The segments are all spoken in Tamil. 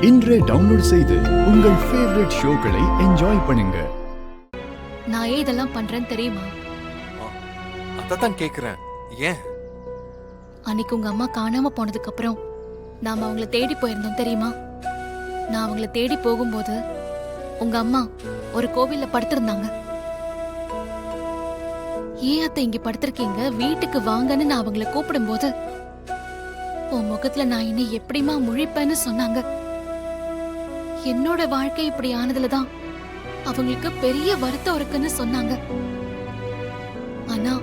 இன்றே டவுன்லோட் செய்து உங்கள் ஃபேவரட் ஷோக்களை என்ஜாய் பண்ணுங்க. நான் ஏன் இதெல்லாம் பண்றேன்னு தெரியுமா? அதான் கேக்குறேன். ஏன்? அன்னைக்கு உங்க அம்மா காணாம போனதுக்கு அப்புறம் நாம அவங்கள தேடி போயிருந்தோம் தெரியுமா? நான் அவங்கள தேடி போகும்போது உங்க அம்மா ஒரு கோவில்ல படுத்திருந்தாங்க. ஏன் அத்தை இங்க படுத்திருக்கீங்க, வீட்டுக்கு வாங்கன்னு நான் அவங்கள கூப்பிடும்போது உன் முகத்துல நான் இனி எப்படிமா முழிப்பேன்னு சொன்னாங்க. என்னோட வாழ்க்கை இப்படி ஆனதுலதான் அவங்களுக்கு பெரிய வருத்தம் இருக்குன்னு சொன்னாங்க. ஆனா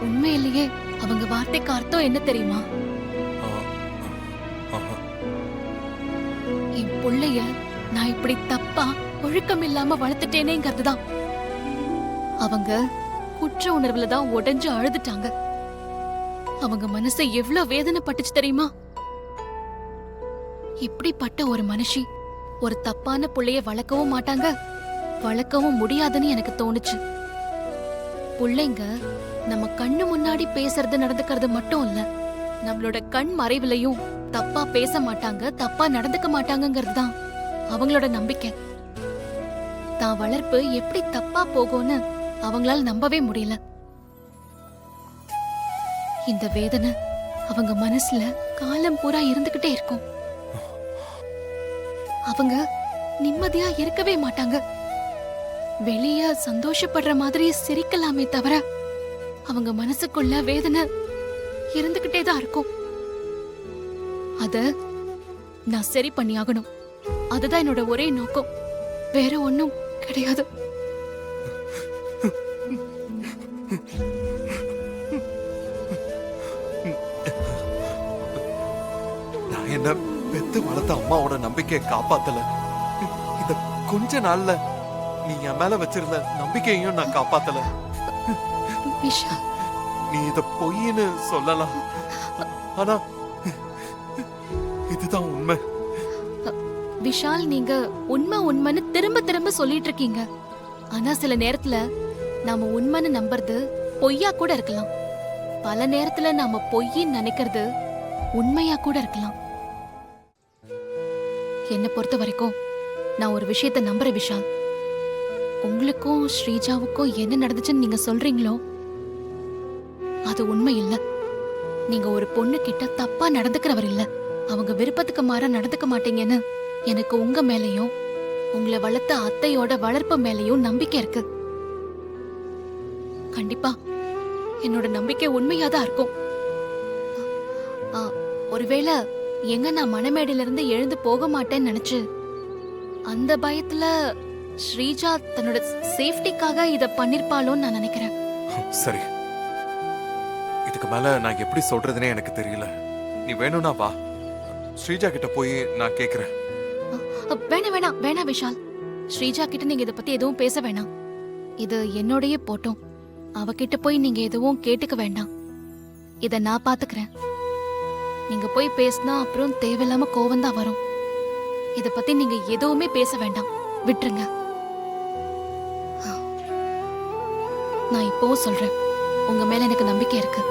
உண்மையிலேயே அவங்க வார்த்தைக்கு அர்த்தம் என்ன தெரியுமா? என் புள்ளைய நான் இப்படி தப்பா ஒழுக்கம் இல்லாம வளர்த்துட்டேனேங்கிறதுதான். அவங்க குற்ற உணர்வுல தான் உடைஞ்சு அழுதுட்டாங்க. அவங்க மனசை எவ்வளவு வேதனைப்பட்டுச்சு தெரியுமா? இப்படிப்பட்ட ஒரு மனுஷி ஒரு தப்பான புள்ளைய வளர்க்கவும் மாட்டாங்க, வளர்க்கவும் முடியாதுன்னு எனக்கு தோணுச்சு. புள்ளைங்க நம்ம கண்ணு முன்னாடி பேசுறது நடந்துக்கிறது மட்டும் இல்ல, நம்மளோட கண் மறைவுலையும் தப்பா பேச மாட்டாங்க, தப்பா நடந்துக்க மாட்டாங்கிறது தான் அவங்களோட நம்பிக்கை. தான் வளர்ப்பு எப்படி தப்பா போகும்னு அவங்களால நம்பவே முடியல. இந்த வேதனை அவங்க மனசுல காலம் பூரா இருந்துகிட்டே இருக்கும். அவங்க நிம்மதியா இருக்கவே மாட்டாங்க. வெளிய சந்தோஷப்படுற மாதிரி சிரிக்கலாமே தவிர அவங்க மனசுக்குள்ள வேதனை இருந்துகிட்டே தான் இருக்கும். அத நான் சரி பண்ணியாகணும். அதுதான் என்னோட ஒரே நோக்கம், வேற ஒண்ணும் கிடையாது. நான் என்ன பெத்து வளர்த்த அம்மாவோட நம்பிக்கையை காப்பாத்தல. இந்த கொஞ்ச நாள்ல நீ என் மேல வச்சிருந்த நம்பிக்கையையும் நான் காப்பாத்தல. விஷால், நீ இத பொய்ன்னு சொல்லலாம், ஆனா இதுதான் உண்மை. விஷால், நீங்க உண்மை உண்மைன்னு திரும்ப திரும்ப சொல்லிட்டு இருக்கீங்க. ஆனா சில நேரத்துல நாம உண்மைன்னு நம்புறது பொய்யா கூட இருக்கலாம். பல நேரத்துல நாம பொய்ன்னு நினைக்கிறது உண்மையா கூட இருக்கலாம். என்ன பொறுத்த வரைக்கும் நான் ஒரு விஷயத்த நம்புறேன் விஷால். உங்களுக்கும் ஸ்ரீஜாவுக்கும் என்ன நடந்துச்சுன்னு நீங்க சொல்றீங்களோ அது உண்மை இல்ல. நீங்க ஒரு பொண்ணு கிட்ட தப்பா நடந்துக்கிறவர் இல்ல. அவங்க விருப்பத்துக்கு மாற நடந்துக்க மாட்டீங்கன்னு எனக்கு உங்க மேலயும் உங்களை வளர்த்த அத்தையோட வளர்ப்பு மேலயும் நம்பிக்கை இருக்கு. கண்டிப்பா என்னோட நம்பிக்கை உண்மையாதான் இருக்கும். ஒருவேளை எங்க நான் மணமேடையில இருந்து எழுந்து போக மாட்டேன்னு நினைச்சு அந்த பயத்துல ஸ்ரீஜா தன்னோட சேஃப்டிக்காக இத பண்ணிருப்பாளோன்னு நான் நினைக்கிறேன். சரி, இதுக்கு மேல நான் எப்படி சொல்றதுனே எனக்கு தெரியல. நீ வேணும்னா வா, ஸ்ரீஜா கிட்ட போய் நான் கேக்குறேன். வேணாம் வேணாம் வேணாம் விஷால், ஸ்ரீஜா கிட்ட நீங்க இத பத்தி எதுவும் பேச வேணாம். இது என்னோடயே போட்டோம். அவகிட்ட போய் நீங்க எதுவும் கேட்டுக்க வேண்டாம். இத நான் பாத்துக்கிறேன். நீங்க போய் பேசினா அப்புறம் தேவையில்லாம கோவம் தான் வரும். இத பத்தி நீங்க எதுவுமே பேச வேண்டாம், விட்டுருங்க. நான் இப்பவும் சொல்றேன், உங்க மேல எனக்கு நம்பிக்கை இருக்கு.